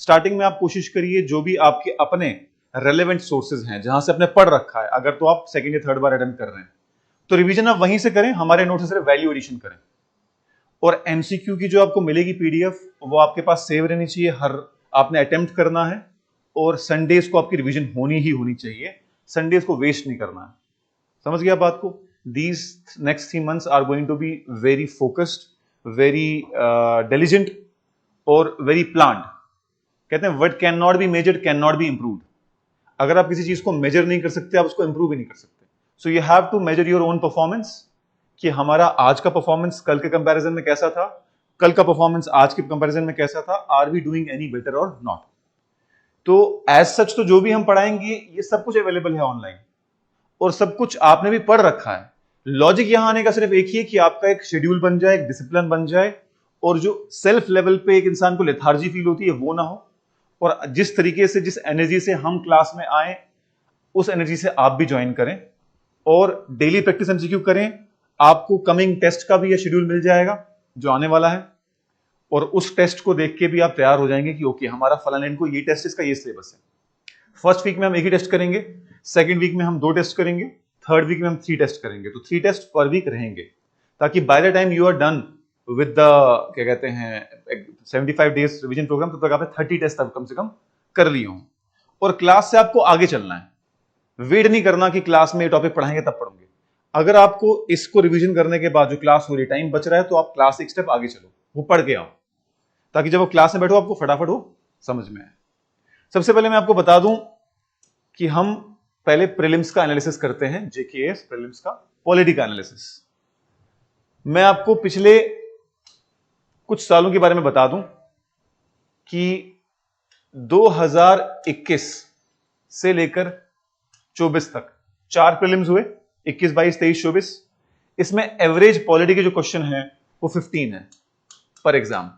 Starting में आप कोशिश करिए जो भी आपके अपने रेलेवेंट सोर्सेज हैं, जहां से आपने पढ़ रखा है, अगर तो आप सेकंड या थर्ड बार अटेम्प्ट कर रहे हैं तो रिवीजन आप वहीं से करें, हमारे नोट से सिर्फ वैल्यू एडिशन करें। और एमसीक्यू की जो आपको मिलेगी पीडीएफ, वो आपके पास सेव रहनी चाहिए, हर आपने अटेम्प्ट करना है, और संडेज को आपकी रिवीजन होनी ही होनी चाहिए, संडेज को वेस्ट नहीं करना है। समझ गया बात को? These next 3 months are going to be very focused, very diligent और very planned। कहते हैं what cannot be measured cannot be improved। अगर आप किसी चीज को मेजर नहीं कर सकते, आप उसको इंप्रूव भी नहीं कर सकते। So you have to measure your own performance, कि हमारा आज का परफॉर्मेंस कल के कंपैरिजन में कैसा था, कल का परफॉर्मेंस आज के कंपैरिजन में कैसा था, are we doing any better or not. तो एज सच तो जो भी हम पढ़ाएंगे ये सब कुछ अवेलेबल है ऑनलाइन, और सब कुछ आपने भी पढ़ रखा है। लॉजिक यहां आने का सिर्फ एक ही है कि आपका एक शेड्यूल बन जाए, एक डिसिप्लिन बन जाए, और जो सेल्फ लेवल पे एक इंसान को लेथार्जी फील होती है वो ना हो, और जिस तरीके से, जिस एनर्जी से हम क्लास में आए, उस एनर्जी से आप भी ज्वाइन करें, और डेली प्रैक्टिस एमसीक्यू करें। आपको कमिंग टेस्ट का भी यह शेड्यूल मिल जाएगा जो आने वाला है, और उस टेस्ट को देख के भी आप तैयार हो जाएंगे कि ओके हमारा फलाने दिन को ये टेस्ट, इसका ये सिलेबस है। फर्स्ट वीक में हम एक ही टेस्ट करेंगे, सेकेंड वीक में हम 2 टेस्ट करेंगे, थर्ड वीक में हम 3 टेस्ट करेंगे। तो 3 टेस्ट पर वीक रहेंगे, ताकि by the time you are done with the क्या कहते हैं 75 डेज रिवीजन प्रोग्राम, तब तक आपने 30 टेस्ट तक कम से कम कर लिए हों। और क्लास से आपको आगे चलना है, वेट नहीं करना कि क्लास में ये टॉपिक पढ़ाएंगे तब पढ़ोगे। अगर आपको इसको रिवीजन करने के बाद जो क्लास हो रही टाइम बच रहा है, तो आप क्लास एक स्टेप आगे चलो, वो पढ़ के आओ, ताकि जब वो क्लास में बैठो आपको फटाफट वो समझ में आए। सबसे पहले मैं आपको बता दूं कि हम पहले प्रीलिम्स का एनालिसिस करते हैं, जेकेएस प्रीलिम्स का पॉलिटी का एनालिसिस। मैं आपको पिछले कुछ सालों के बारे में बता दूं कि 2021 से लेकर 24 तक 4 प्रीलिम्स हुए, 21, 22, 23, 24। इसमें एवरेज पॉलिटी के जो क्वेश्चन हैं वो 15 है पर एग्जाम,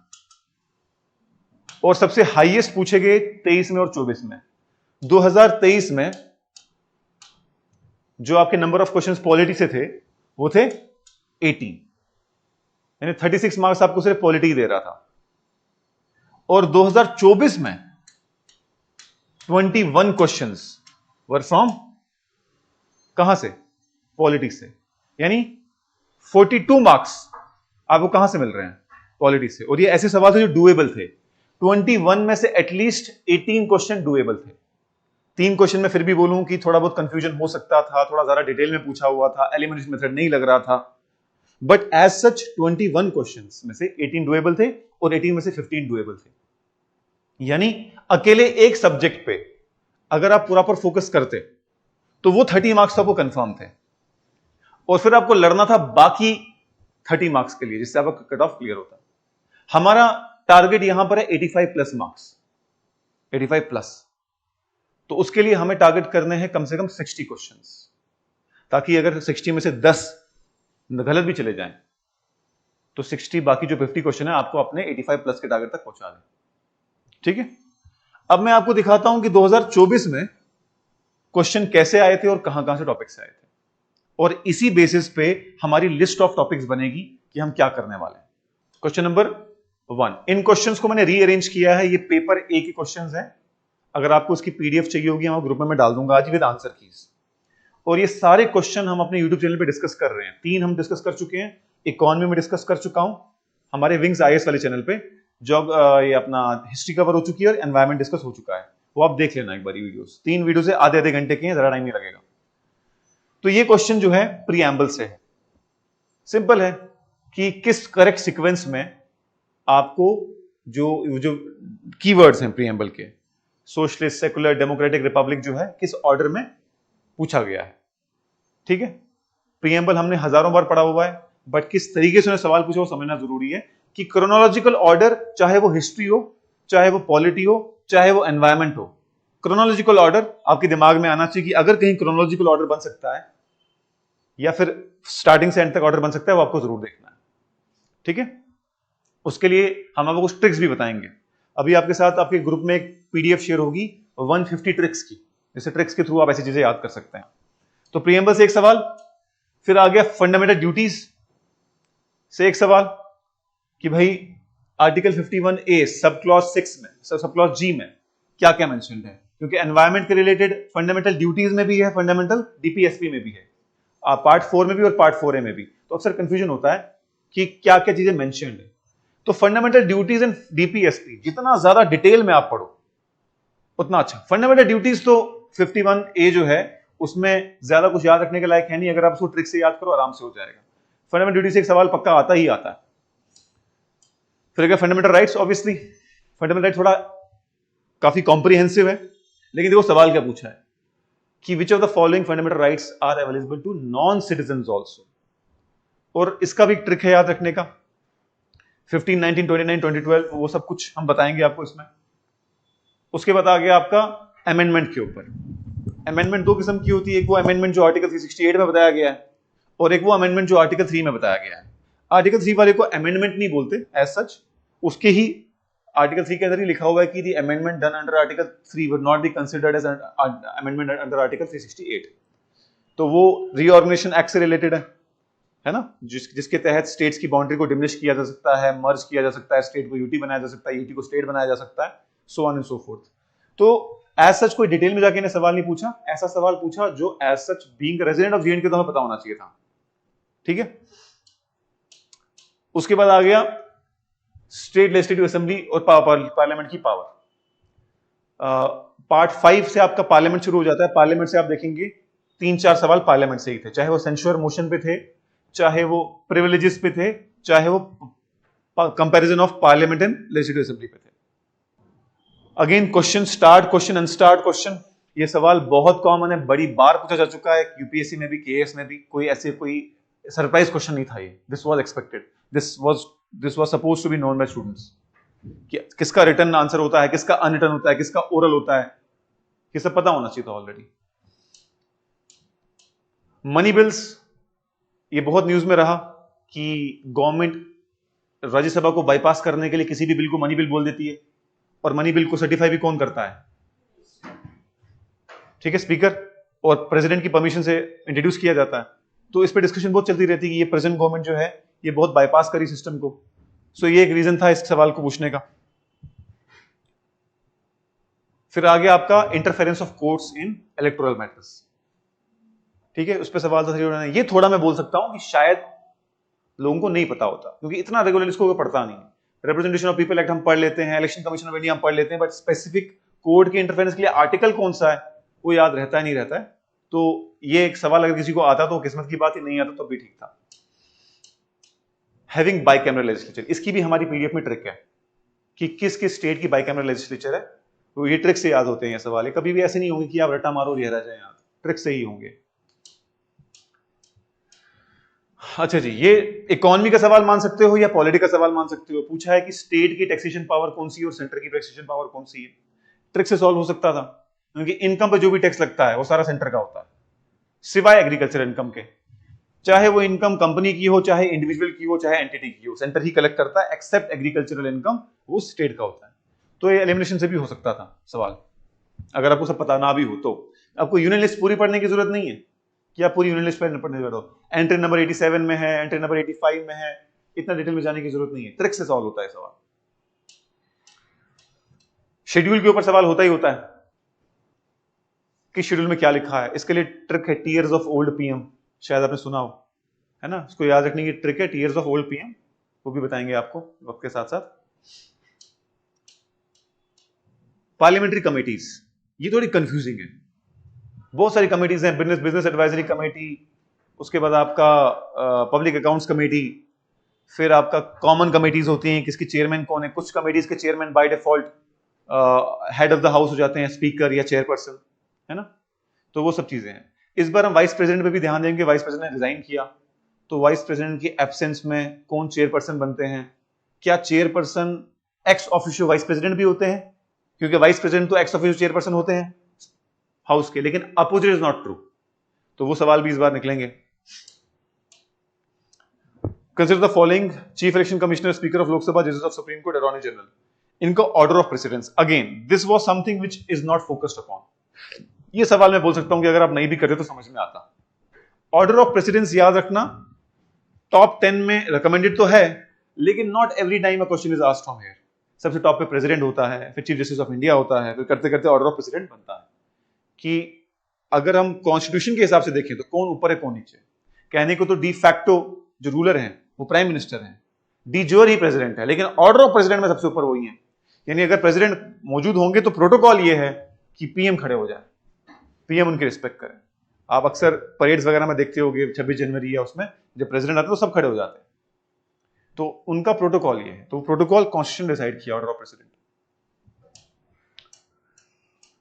और सबसे हाईएस्ट पूछे गए 23 में और 24 में। 2023 में जो आपके नंबर ऑफ क्वेश्चंस पॉलिटी से थे वो थे 18, यानी 36 मार्क्स आपको सिर्फ पॉलिटी दे रहा था। और 2024 में 21 क्वेश्चंस वर फ्रॉम कहां से? पॉलिटी से, यानी 42 मार्क्स आपको कहां से मिल रहे हैं? पॉलिटी से। और ये ऐसे सवाल थे जो डुएबल थे। 21 में से एटलीस्ट 18 क्वेश्चन डुएबल थे। 3 क्वेश्चन में फिर भी बोलूं कि थोड़ा बहुत कंफ्यूजन हो सकता था, थोड़ा ज्यादा डिटेल में पूछा हुआ था, एलिमिनेशन मेथड नहीं लग रहा था, बट एज सच 21 क्वेश्चंस में से 18 डुएबल थे और 18 में से 15 डुएबल थे। यानी अकेले एक सब्जेक्ट पे अगर आप पूरा पर फोकस करते तो वो 30 मार्क्स तो आपको कंफर्म थे, और फिर आपको लड़ना था बाकी 30 मार्क्स के लिए, जिससे आपका कट ऑफ क्लियर होता। हमारा टारगेट यहां पर है 85 प्लस मार्क्स, 85 प्लस। तो उसके लिए हमें टारगेट करने हैं कम से कम 60 क्वेश्चंस, ताकि अगर 60 में से 10 गलत भी चले जाएं तो 60 बाकी जो 50 क्वेश्चन है आपको अपने 85 प्लस के टारगेट तक पहुंचा दें। ठीक है, अब मैं आपको दिखाता हूं कि 2024 में क्वेश्चन कैसे आए थे और कहां कहां से टॉपिक्स आए थे, और इसी बेसिस पे हमारी लिस्ट ऑफ टॉपिक्स बनेगी कि हम क्या करने वाले हैं। क्वेश्चन नंबर 1, इन क्वेश्चंस को मैंने रीअरेंज किया है, ये पेपर ए के क्वेश्चंस हैं। अगर आपको उसकी पीडीएफ चाहिए होगी हम ग्रुप में मैं डाल दूंगा आज विद आंसर कीज। और ये सारे क्वेश्चन हम अपने यूट्यूब चैनल पे डिस्कस कर रहे हैं। 3 हम डिस्कस कर चुके हैं, इकोनॉमी में डिस्कस कर चुका हूं हमारे विंग्स आईएएस वाले चैनल पे, जो ये अपना हिस्ट्री कवर हो चुकी है और एनवायरमेंट डिस्कस हो चुका है, वो आप देख लेना एक बार वीडियोस। 3 वीडियो से आधे घंटे के हैं, ज्यादा टाइम नहीं लगेगा। तो ये क्वेश्चन जो है प्रीएम्बल से है, सिंपल है कि किस करेक्ट सीक्वेंस में आपको जो कीवर्ड्स हैं प्रीएम्बल के, सोशलिस्ट, सेकुलर, डेमोक्रेटिक, रिपब्लिक, जो है किस ऑर्डर में पूछा गया है। ठीक है, प्रीएम्बल हमने हजारों बार पढ़ा हुआ है, बट किस तरीके से उन्हें सवाल पूछा वो समझना जरूरी है। कि क्रोनोलॉजिकल ऑर्डर, चाहे वो हिस्ट्री हो, चाहे वो पॉलिटी हो, चाहे वो एनवायरमेंट हो, क्रोनोलॉजिकल ऑर्डर आपके दिमाग में आना चाहिए कि अगर कहीं क्रोनोलॉजिकल ऑर्डर बन सकता है या फिर स्टार्टिंग से एंड तक ऑर्डर बन सकता है, वो आपको जरूर देखना है। ठीक है, उसके लिए हम आपको कुछ ट्रिक्स भी बताएंगे। अभी आपके साथ आपके ग्रुप में एक पीडीएफ शेयर होगी 150 ट्रिक्स की, जैसे ट्रिक्स के थ्रू आप ऐसी चीजें याद कर सकते हैं। तो प्रीएम्बल से एक सवाल, फिर आ गया फंडामेंटल ड्यूटीज से एक सवाल कि भाई आर्टिकल 51A सब क्लॉज 6 में, सब क्लॉज G में क्या क्या मेंशन्ड है, क्योंकि एनवायरमेंट के रिलेटेड फंडामेंटल ड्यूटीज में भी है, फंडामेंटल डीपीएसपी में भी है, पार्ट 4 में भी और पार्ट 4A में भी। तो अक्सर कंफ्यूजन होता है कि क्या क्या चीजें मेंशन्ड है। तो फंडामेंटल ड्यूटीज एंड डीपीएसपी जितना ज्यादा डिटेल में आप पढ़ो उतना अच्छा। फंडामेंटल ड्यूटीज तो 51A जो है उसमें ज्यादा कुछ याद रखने के लायक है नहीं, अगर आप उसको ट्रिक से याद करो आराम से हो जाएगा। फंडामेंटल ड्यूटी से एक सवाल पक्का आता ही आता है। फिर क्या fundamental rights, obviously fundamental right थोड़ा काफी कॉम्प्रिहेंसिव है, लेकिन देखो सवाल क्या पूछा है कि which of the following fundamental rights are available to non citizens also, और इसका भी ट्रिक है याद रखने का। 15, 19, 29, 2012 वो सब कुछ हम बताएंगे आपको इसमें। उसके बाद आ गया आपका अमेंडमेंट के ऊपर। अमेंडमेंट दो किस्म की होती है, एक वो अमेंडमेंट जो आर्टिकल 368 में बताया गया है और एक वो अमेंडमेंट जो आर्टिकल 3 में बताया गया है। आर्टिकल 3 वाले को अमेंडमेंट नहीं बोलते एज सच, उसके ही आर्टिकल 3 के अंदर ही लिखा हुआ है कि the amendment done under article 3 would not be considered as amendment under article 368। तो वो रीऑर्गेनाइजेशन एक्ट से रिलेटेड है ना, जिसके तहत स्टेट्स की बाउंड्री को डिमिनिश किया जा सकता है, मर्ज किया जा सकता है, स्टेट को यूटी बनाया जा सकता है, यूटी को स्टेट बनाया जा सकता है, so on and so fourth. तो एज सच कोई डिटेल में जाके सवाल नहीं पूछा, ऐसा सवाल पूछा जो as such being resident of J&K तो हमें पता होना चाहिए था। ठीक है, उसके बाद आ गया स्टेट लेजिस्लेटिव असेंबली और पार्लियामेंट की पावर। पार्ट 5 से आपका पार्लियामेंट शुरू हो जाता है। पार्लियामेंट से आप देखेंगे 3-4 सवाल पार्लियामेंट से ही थे, चाहे वो सेंश्योर मोशन पे थे, चाहे वो प्रिविलेजेस पे थे, चाहे वो comparison of parliament and legislative assembly पे थे। Again question start question unstarred question, ये सवाल बहुत कॉमन है, बड़ी बार पूछा जा चुका है, यूपीएससी में भी, केएस में भी। कोई ऐसे कोई सरप्राइज क्वेश्चन नहीं था ये, this was expected, this was supposed to be known by students. किसका रिटर्न आंसर होता है, किसका अनरिटर्न होता है, किसका ओरल होता है, ये सब पता होना चाहिए था ऑलरेडी। मनी बिल्स, ये बहुत न्यूज में रहा कि गवर्नमेंट राज्यसभा को बाईपास करने के लिए किसी भी बिल को मनी बिल बोल देती है, और मनी बिल को सर्टिफाई भी कौन करता है, ठीक है, स्पीकर, और प्रेसिडेंट की परमिशन से इंट्रोड्यूस किया जाता है। तो इस पे डिस्कशन बहुत चलती रहती है कि ये प्रेजेंट गवर्नमेंट जो है ये बहुत बाईपास करी सिस्टम को। सो ये एक रीजन था इस सवाल को पूछने का। फिर आ गया आपका interference of courts in electoral matters. ठीक है, उस पर सवाल था। ये थोड़ा मैं बोल सकता हूं कि शायद लोगों को नहीं पता होता, क्योंकि इतना रेगुलर इसको पढ़ता नहीं है। रिप्रेजेंटेशन ऑफ पीपल एक्ट हम पढ़ लेते हैं, इलेक्शन कमीशन ऑफ इंडिया हम पढ़ लेते हैं, बट स्पेसिफिक कोर्ट के इंटरफेरेंस के लिए आर्टिकल कौन सा है वो याद रहता है नहीं रहता है। तो ये एक सवाल अगर किसी को आता तो किस्मत की बात ही, नहीं आता तो भी ठीक था। हैविंग बाइकैमरल लेजिस्लेचर, इसकी भी हमारी पीडीएफ में ट्रिक है कि किस किस स्टेट की बाइकैमरल लेजिस्लेचर है, तो ये ट्रिक से याद होते हैं ये सवाल। कभी भी ऐसे नहीं होंगे कि आप रट्टा मारो और ये रह जाए याद, ट्रिक से ही होंगे। अच्छा जी, ये इकोनॉमी का सवाल मान सकते हो या पॉलिटी का सवाल मान सकते हो। पूछा है कि स्टेट की टैक्सेशन पावर कौन सी है और सेंटर की टैक्सेशन पावर कौन सी है। ट्रिक से सॉल्व हो सकता था, क्योंकि इनकम पर जो भी टैक्स लगता है वो सारा सेंटर का होता है, सिवाय एग्रीकल्चर इनकम के। चाहे वो इनकम कंपनी की हो, चाहे इंडिविजुअल की हो, चाहे एंटिटी की हो, सेंटर ही कलेक्ट करता है, एक्सेप्ट एग्रीकल्चरल इनकम वो स्टेट का होता है। तो ये एलिमिनेशन से भी हो सकता था सवाल, अगर आपको सब पता ना भी हो तो। आपको यूनियन लिस्ट पूरी पढ़ने की जरूरत नहीं है कि आप पूरी यूनियन लिस्ट पढ़ने बैठो। एंट्री नंबर 87 में है, एंट्री नंबर 85 में है, इतना डिटेल में जाने की जरूरत नहीं है, ट्रिक से सॉल्व होता है सवाल। शेड्यूल के ऊपर सवाल होता ही होता है कि शेड्यूल में क्या लिखा है। इसके लिए ट्रिक है टीयर्स ऑफ ओल्ड पीएम, शायद आपने सुना हो, है ना, उसको याद रखने की ट्रिक है टीयर्स ऑफ ओल्ड पीएम, वो भी बताएंगे आपको वक्त के साथ साथ। पार्लियामेंट्री कमेटीज, ये थोड़ी कंफ्यूजिंग है, बहुत सारी कमेटीज हैं, बिजनेस एडवाइजरी कमेटी, उसके बाद आपका पब्लिक अकाउंट्स कमेटी, फिर आपका कॉमन कमेटीज होती हैं, किसकी चेयरमैन कौन है। कुछ कमेटीज के chairman by default head of the house हो जाते हैं, स्पीकर या चेयरपर्सन, है ना। तो वो सब चीजें हैं। इस बार हम वाइस प्रेसिडेंट पे भी ध्यान देंगे। वाइस प्रेसिडेंट ने रिजाइन किया, तो वाइस प्रेसिडेंट की एब्सेंस में कौन चेयरपर्सन बनते हैं। क्या chairperson ex officio vice president भी होते हैं, क्योंकि वाइस प्रेसिडेंट तो एक्स ऑफिशियो चेयरपर्सन होते हैं हाउस के, लेकिन अपोजिट इज नॉट ट्रू। तो वो सवाल भी इस बार निकलेंगे। Consider the following chief election commissioner, speaker of Lok Sabha, जजेस of supreme court, attorney general, इनका order of precedence. Again this was something which is not focused upon. ये सवाल मैं बोल सकता हूं कि अगर आप नहीं भी करते तो समझ में आता। ऑर्डर ऑफ प्रेसिडेंस याद रखना, टॉप 10 में रिकमेंडेड तो है, लेकिन not every time a question is asked from here. सबसे टॉप पे प्रेसिडेंट होता है, फिर चीफ जस्टिस ऑफ इंडिया होता है, फिर करते करते ऑर्डर ऑफ प्रेसिडेंट बनता है। कि अगर हम कॉन्स्टिट्यूशन के हिसाब से देखें तो कौन ऊपर है कौन नीचे, कहने को तो डी फैक्टो जो रूलर हैं वो प्राइम मिनिस्टर हैं, डी जोर ही प्रेसिडेंट है, लेकिन ऑर्डर ऑफ प्रेसिडेंट में सबसे ऊपर वही है। यानी अगर प्रेसिडेंट मौजूद होंगे तो प्रोटोकॉल ये है कि पीएम खड़े हो जाए, पीएम उनकी रिस्पेक्ट करें। आप अक्सर परेड्स वगैरह में देखते होंगे 26 जनवरी या उसमें जब प्रेसिडेंट आते हैं तो सब खड़े हो जाते हैं, तो उनका प्रोटोकॉल ये है। तो प्रोटोकॉल कॉन्स्टिट्यूशन डिसाइड किया, order of president.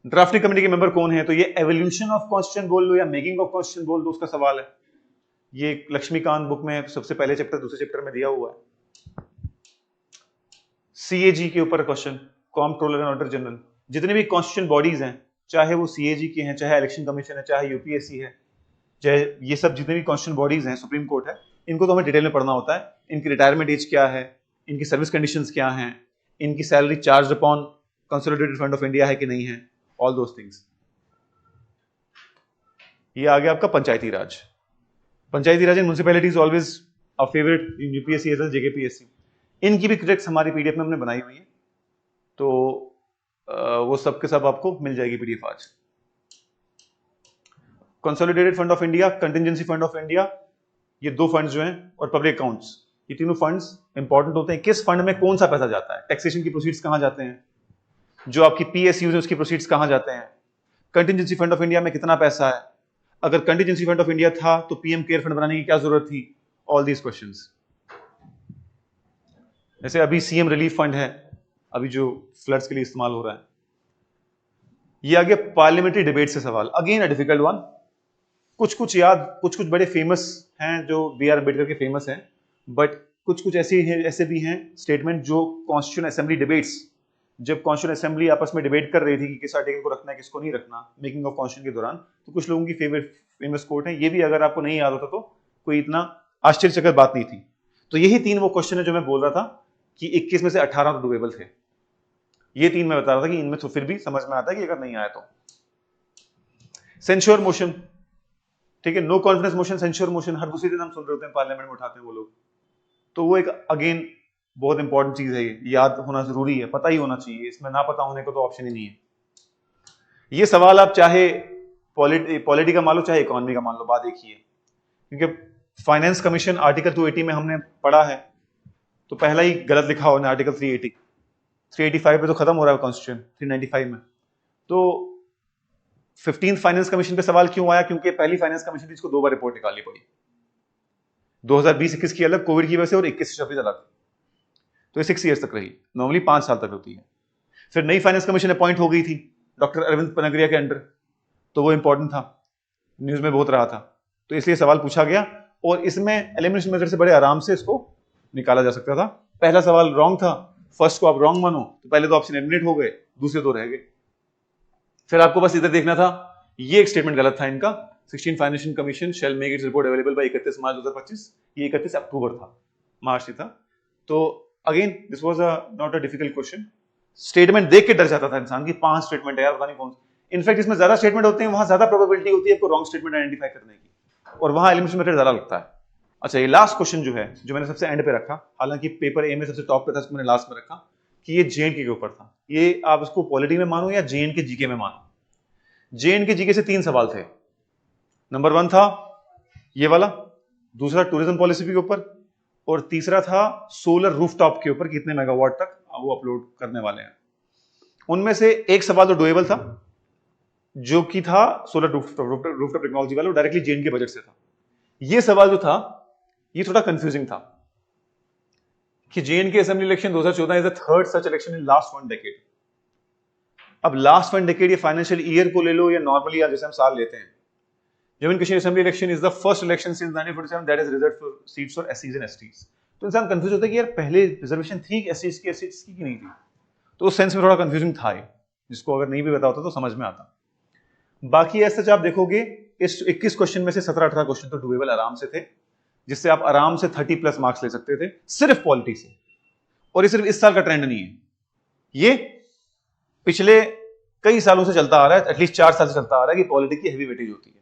Drafting committee के मेंबर कौन है, तो ये एवोल्यूशन ऑफ कॉन्स्टिट्यूशन बोल लो या मेकिंग ऑफ कॉन्स्टिट्यूशन बोल दो, उसका सवाल है। ये लक्ष्मीकांत बुक में सबसे पहले चैप्टर दूसरे चैप्टर में दिया हुआ है। सीएजी के ऊपर question, comptroller and auditor general. जितने भी कॉन्स्टिट्यूशन बॉडीज हैं, चाहे वो सीएजी के हैं, चाहे इलेक्शन कमीशन है, चाहे यूपीएससी है, चाहे ये सब जितने भी कॉन्स्टिट्यूशन बॉडीज हैं, सुप्रीम कोर्ट है, इनको तो हमें डिटेल में पढ़ना होता है। इनकी रिटायरमेंट एज क्या है, इनकी सर्विस कंडीशंस क्या हैं, इनकी salary charge upon consolidated fund of India है कि नहीं है, ऑल दोस थिंग्स। ये आ गया आपका Panchayati Raj. Panchayati Raj and municipalities always a favourite in UPSC as well JKPSC. इनकी भी क्रिटिक्स हमारी पीडीएफ में हमने बनाई हुई है, तो वो सब के सब आपको मिल जाएगी पीडीएफ आज। Consolidated fund of India, contingency fund of India, ये दो फंड्स जो हैं, और पब्लिक अकाउंट्स, ये तीनों फंड्स इंपॉर्टेंट होते हैं। किस फंड में कौन सा पैसा जाता है, टैक्सेशन की प्रोसीड्स कहां जाते हैं, जो आपकी पीएसयू है उसकी प्रोसीड्स कहां जाते हैं, कंटिजेंसी फंड ऑफ इंडिया में कितना पैसा है, अगर कंटिजेंसी फंड ऑफ इंडिया था तो पीएम केयर फंड बनाने की क्या जरूरत थी, ऑल दीज क्वेश्चंस। जैसे अभी सीएम रिलीफ फंड है, अभी जो फ्लड्स के लिए इस्तेमाल हो रहा है। ये आगे पार्लियामेंट्री डिबेट से सवाल, अगेन अ डिफिकल्ट वन। कुछ कुछ याद, कुछ कुछ बड़े फेमस हैं जो बी आर अम्बेडकर के फेमस हैं, बट कुछ कुछ ऐसे भी हैं स्टेटमेंट जो कॉन्स्टिट्यूशन असेंबली डिबेट्स, जब कॉन्स्टिट्यूशन असेंबली आपस में डिबेट कर रही थी कि किस आर्टिकल को रखना है किसको नहीं रखना, मेकिंग ऑफ कॉन्स्टिट्यूशन के दौरान, तो कुछ लोगों की फेवरेट फेमस कोट है। ये भी अगर आपको नहीं याद होता तो कोई इतना आश्चर्यचकित बात नहीं थी। तो यही तीन वो क्वेश्चन है जो मैं बोल रहा था कि 21 में से 18 तो डुएबल थे। ये तीन मैं बता रहा था कि इनमें तो फिर भी समझ में आता है कि अगर नहीं आया तो। सेंश्योर मोशन, ठीक है, no confidence motion, censure motion हर दूसरे दिन हम सुन रहे होते हैं, पार्लियामेंट में उठाते हैं वो लोग। तो वो एक अगेन बहुत इंपॉर्टेंट चीज है, ये याद होना जरूरी है, पता ही होना चाहिए, इसमें ना पता होने को तो ऑप्शन ही नहीं है। ये सवाल आप चाहे पॉलिटी का मान लो चाहे इकोनॉमी का मान लो, बात एक ही है। क्योंकि फाइनेंस कमीशन आर्टिकल 280 में हमने पढ़ा है, तो पहला ही गलत लिखा होना आर्टिकल 385 पे तो खत्म हो रहा है कॉन्स्टिट्यूशन 395 में। तो 15th फाइनेंस कमीशन पे सवाल क्यों आया, क्योंकि पहली फाइनेंस कमीशन थी, इसको 2 बार रिपोर्ट निकालनी पड़ी, 2020-21 की अलग कोविड की वजह से, और 21-26 अलग। तो ये 6 ईयर्स तक रही, नॉर्मली 5 साल तक होती है। फिर नई फाइनेंस कमीशन अपॉइंट हो गई थी डॉक्टर अरविंद पनगरिया के अंडर, तो वो इंपॉर्टेंट था, न्यूज में बहुत रहा था, तो इसलिए सवाल पूछा गया, और इसमें एलिमिनेशन मेथड से बड़े आराम से इसको निकाला जा सकता था। पहला सवाल रॉन्ग था, फर्स्ट को आप रॉन्ग मानो तो पहले तो ऑप्शन एलिमिनेट हो गए, दूसरे 2 रह गए। फिर आपको बस इधर देखना था, ये एक स्टेटमेंट गलत था इनका, 16 financial commission shell make its report available by 31 मार्च 2025, ये 31 अक्टूबर था, मार्च नहीं था। तो again this was not a difficult question. Statement देख के डर जाता था इंसान की, 5 स्टेटमेंट है यार, पता नहीं कौन। इनफैक्ट इसमें ज्यादा स्टेटमेंट होते हैं, वहां ज्यादा प्रोबेबिलिटी होती है आपको रॉन्ग स्टेटमेंट आइडेंटिफाई करने की, और वहां एलिमिनेशन मेथड ज्यादा लगता है। अच्छा, ये लास्ट क्वेश्चन जो है, जो मैंने सबसे एंड पे रखा, हालांकि पेपर ए में सबसे टॉप पे था, मैंने लास्ट में रखा, कि ये जेएनके के ऊपर था। ये आप इसको पॉलिटी में मानो या जेएनके जीके में मानो। जेएनके जीके से 3 सवाल थे। नंबर 1 था ये वाला, दूसरा टूरिज्म पॉलिसी के ऊपर, और तीसरा था सोलर रूफटॉप के ऊपर कितने मेगावाट तक वो अपलोड करने वाले हैं। उनमें से एक सवाल तो डुएबल था, जो कि था सोलर रूफटॉप टेक्नोलॉजी वाला, डायरेक्टली जेएनके बजट से था। ये सवाल जो था ये थोड़ा कंफ्यूजिंग था कि JNK assembly election 2014 is the third such election in last 1 decade. अब लास्ट 1 डेकेड ये फाइनेंशियल ईयर को ले लो या नॉर्मली जैसे हम साल लेते हैं, Jammu and Kashmir assembly election is the first election since 1947 that is reserved for seats for एससीज एंड एसटीज। तो इंसान कंफ्यूज होता है कि यार पहले रिजर्वेशन थी एससीज की नहीं थी। तो उस सेंस में थोड़ा कंफ्यूजिंग था, जिसको अगर नहीं भी पता होता तो समझ में आता। बाकी ऐसे आप देखोगे इस 21 क्वेश्चन में से 17-18 क्वेश्चन तो डुएबल आराम से थे, जिससे आप आराम से 30+ मार्क्स ले सकते थे सिर्फ पॉलिटी से। और ये सिर्फ इस साल का ट्रेंड नहीं है, ये पिछले कई सालों से चलता आ रहा है, एटलीस्ट 4 साल से चलता आ रहा है कि पॉलिटी की हेवी वेटेज होती है।